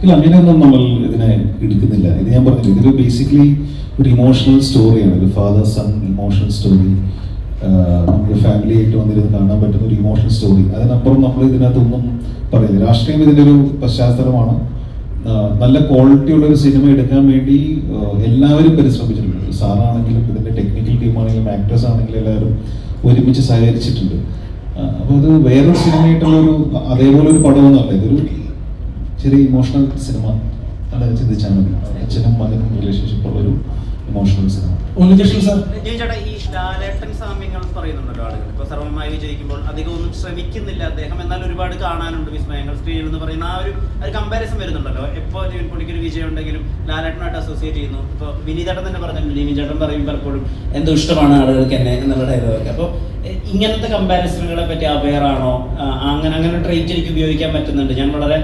ഇല്ല, അങ്ങനെയൊന്നും നമ്മൾ ഇതിനെ എടുക്കുന്നില്ല. ഇത് ഞാൻ പറഞ്ഞില്ല, ഇതൊരു ബേസിക്കലി ഒരു ഇമോഷണൽ സ്റ്റോറിയാണ്, ഒരു ഫാദർ സൺ ഇമോഷണൽ സ്റ്റോറി. നമുക്ക് ഫാമിലി ആയിട്ട് വന്നിരുന്ന് കാണാൻ പറ്റുന്ന ഒരു ഇമോഷണൽ സ്റ്റോറി. അതിനപ്പുറം നമ്മൾ ഇതിനകത്തൊന്നും പറയുന്നില്ല. രാഷ്ട്രീയം ഇതിൻ്റെ ഒരു പശ്ചാത്തലമാണ്. നല്ല ക്വാളിറ്റി ഉള്ള ഒരു സിനിമ എടുക്കാൻ വേണ്ടി എല്ലാവരും പരിശ്രമിച്ചിട്ടുണ്ട്. സാറാണെങ്കിലും ഇതിൻ്റെ ടെക്നിക്കൽ ടീമാണെങ്കിലും ആക്ടേഴ്സ് ആണെങ്കിലും എല്ലാവരും ഒരുമിച്ച് സഹകരിച്ചിട്ടുണ്ട്. അപ്പോൾ ഇത് വേറൊരു സിനിമയായിട്ടുള്ളൊരു അതേപോലെ ഒരു പടമൊന്നുമല്ല, ഇതൊരു ചെറിയ ഇമോഷണൽ സിനിമ അല്ല ചിന്തിച്ചാൽ മതി. അച്ഛനും മകനും റിലേഷൻഷിപ്പ് ഉള്ളൊരു ഇമോഷണൽ സിനിമ. ചേട്ടാ, ഈ ലാലേട്ടൻ സാമ്യങ്ങൾ പറയുന്നുണ്ടല്ലോ ആളുകൾ. ഇപ്പോൾ സർവ്വമായി വിജയിക്കുമ്പോൾ അധികം ഒന്നും ശ്രമിക്കുന്നില്ല അദ്ദേഹം, എന്നാൽ ഒരുപാട് കാണാനുണ്ട് വിസ്മയങ്ങൾ സ്ക്രീനിൽ എന്ന് പറയുന്ന ആ ഒരു കമ്പാരിസൺ വരുന്നുണ്ടല്ലോ. എപ്പോൾ നിവിൻ പോളിക്ക് ഒരു വിജയം ഉണ്ടെങ്കിലും ലാലേട്ടനായിട്ട് അസോസിയേറ്റ് ചെയ്യുന്നു. ഇപ്പോൾ വിനീതേട്ടൻ തന്നെ പറഞ്ഞിട്ടുണ്ട്, നിവിൻ ചേട്ടൻ പറയും പലപ്പോഴും എന്തോ ഇഷ്ടമാണ് ആളുകൾക്ക് എന്നെ എന്നുള്ള ഡയലോഗൊക്കെ. അപ്പോൾ ഇങ്ങനത്തെ കമ്പാരിസണുകളെ പറ്റി അവെയർ ആണോ? അങ്ങനെ ട്രേറ്റ് എനിക്ക് ഉപയോഗിക്കാൻ പറ്റുന്നുണ്ട്. ഞാൻ വളരെ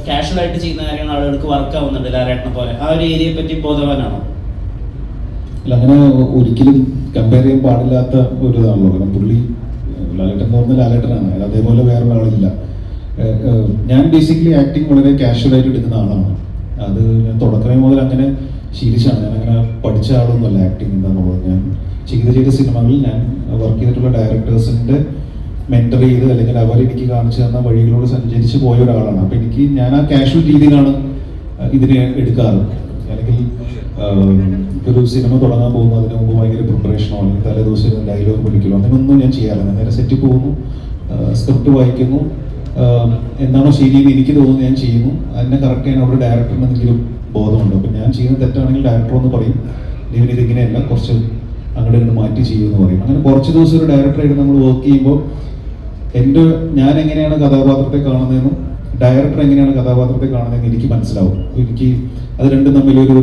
കാഷ്വലായിട്ട് ചെയ്യുന്ന കാര്യങ്ങൾ ആളുകൾക്ക് വർക്ക് ആവുന്നുണ്ട് ലാലേട്ടനെ പോലെ. ആ ഒരു ഏരിയയെ പറ്റി ബോധവാനാണോ? അല്ല, അങ്ങനെ ഒരിക്കലും കമ്പയർ ചെയ്യാൻ പാടില്ലാത്ത ഒരു ഇതാണല്ലോ. കാരണം പുള്ളി ലാലേട്ടൻ എന്ന് പറഞ്ഞാൽ ലാലേട്ടനാണ്, അതേപോലെ വേറൊരാളില്ല. ഞാൻ ബേസിക്കലി ആക്ടിങ് വളരെ കാഷ്വലായിട്ട് എടുക്കുന്ന ആളാണ്. അത് ഞാൻ തുടക്കമേ മുതൽ അങ്ങനെ ശീലിച്ചാണ്. ഞാൻ അങ്ങനെ പഠിച്ച ആളൊന്നുമല്ല ആക്ടിങ് എന്താണെന്നുള്ളത്. ഞാൻ ചെയ്ത സിനിമകളിൽ ഞാൻ വർക്ക് ചെയ്തിട്ടുള്ള ഡയറക്ടേഴ്സിൻ്റെ മെൻറ്റർ ചെയ്ത് അല്ലെങ്കിൽ അവരെനിക്ക് കാണിച്ചു തന്ന വഴികളോട് സഞ്ചരിച്ച് പോയ ഒരാളാണ്. അപ്പം ഞാൻ ആ കാഷ്വൽ രീതിയിലാണ് ഇതിനെ എടുക്കാറ്. അല്ലെങ്കിൽ ഒരു സിനിമ തുടങ്ങാൻ പോകുന്നു, അതിന് മുമ്പ് ഭയങ്കര പ്രിപ്പറേഷനോ അല്ലെങ്കിൽ തലേ ദിവസം ഡയലോഗ് പഠിക്കലോ അങ്ങനെയൊന്നും ഞാൻ ചെയ്യാറില്ല. നേരെ സെറ്റിൽ പോകുന്നു, സ്ക്രിപ്റ്റ് വായിക്കുന്നു, എന്താണോ ശരിയെന്ന് എനിക്ക് തോന്നുന്നു ഞാൻ ചെയ്യുന്നു. അതിനെ കറക്റ്റ് ചെയ്യാൻ അവിടെ ഡയറക്ടറിന് എന്തെങ്കിലും ബോധമുണ്ട്. അപ്പം ഞാൻ ചെയ്യുന്ന തെറ്റാണെങ്കിൽ ഡയറക്ടർ എന്ന് പറയും, ഇതിങ്ങനെയല്ല, കുറച്ച് അങ്ങോട്ട് ഇങ്ങോട്ട് മാറ്റി ചെയ്യുമെന്ന് പറയും. അങ്ങനെ കുറച്ച് ദിവസം ഒരു ഡയറക്ടറായിട്ട് നമ്മൾ വർക്ക് ചെയ്യുമ്പോൾ ഞാൻ എങ്ങനെയാണ് കഥാപാത്രത്തെ കാണുന്നതെന്നും ഡയറക്ടർ എങ്ങനെയാണ് കഥാപാത്രത്തെ കാണുന്നതെന്ന് എനിക്ക് മനസ്സിലാവും. എനിക്ക് അത് രണ്ടും തമ്മിലൊരു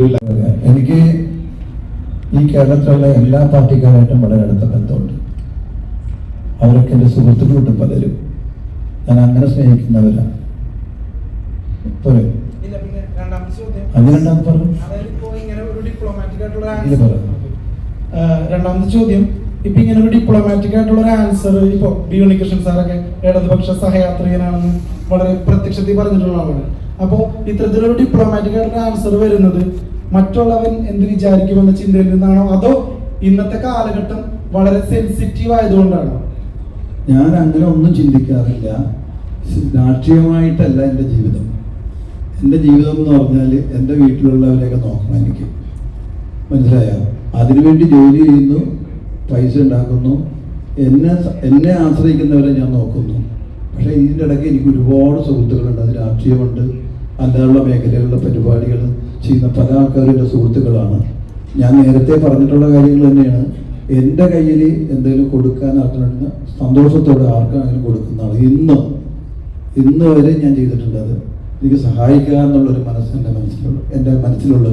എനിക്ക് ഈ കേരളത്തിലുള്ള എല്ലാ പാർട്ടിക്കാരായിട്ടും വളരെ അടുത്ത ബന്ധമുണ്ട്. അവരൊക്കെ എൻ്റെ സുഹൃത്തുക്കളുണ്ട് പലരും. ഞാൻ അങ്ങനെ സ്നേഹിക്കുന്നവരാണ്. രണ്ടാമത്തെ ചോദ്യം, ഇപ്പൊ ഇങ്ങനെ ഒരു ഡിപ്ലോമാറ്റിക് ആയിട്ടുള്ള ഒരു ആൻസർ ഇപ്പൊ ബി ഉണ്ണികൃഷ്ണൻ സാറൊക്കെ ഇടതുപക്ഷ സഹയാത്രികനാണെന്ന് വളരെ പ്രത്യക്ഷത്തിൽ പറഞ്ഞിട്ടുള്ളതാണ്. അപ്പോൾ ഇത്തരത്തിലൊരു ഡിപ്ലോമാറ്റിക് ആയിട്ടുള്ള ആൻസർ വരുന്നത് മറ്റുള്ളവൻ എന്ത് വിചാരിക്കുമെന്ന ചിന്തയിൽ നിന്നാണോ, അതോ ഇന്നത്തെ കാലഘട്ടം വളരെ സെൻസിറ്റീവ് ആയതുകൊണ്ടാണോ? ഞാൻ അങ്ങനെ ഒന്നും ചിന്തിക്കാറില്ല. രാഷ്ട്രീയമായിട്ടല്ല എൻ്റെ ജീവിതം. എൻ്റെ ജീവിതം എന്ന് പറഞ്ഞാൽ എൻ്റെ വീട്ടിലുള്ളവരെയൊക്കെ നോക്കണം. എനിക്ക് മനസ്സിലായോ? അതിനുവേണ്ടി ജോലി ചെയ്യുന്നു, പൈസ ഉണ്ടാക്കുന്നു, എന്നെ ആശ്രയിക്കുന്നവരെ ഞാൻ നോക്കുന്നു. പക്ഷേ ഇതിൻ്റെ ഇടയ്ക്ക് എനിക്ക് ഒരുപാട് സുഹൃത്തുക്കളുണ്ട്. അത് രാഷ്ട്രീയമുണ്ട്, അല്ലാതുള്ള മേഖലകളിലെ പരിപാടികൾ ചെയ്യുന്ന പല ആൾക്കാരും എൻ്റെ സുഹൃത്തുക്കളാണ്. ഞാൻ നേരത്തെ പറഞ്ഞിട്ടുള്ള കാര്യങ്ങൾ തന്നെയാണ്. എൻ്റെ കയ്യിൽ എന്തെങ്കിലും കൊടുക്കാൻ ആർക്കാണെന്ന് സന്തോഷത്തോടെ ആർക്കാണെങ്കിലും കൊടുക്കുന്ന ആൾ ഇന്ന് വരെ ഞാൻ ചെയ്തിട്ടുണ്ട്. അത് എനിക്ക് സഹായിക്കുക എന്നുള്ളൊരു മനസ്സ് എൻ്റെ മനസ്സിലുള്ള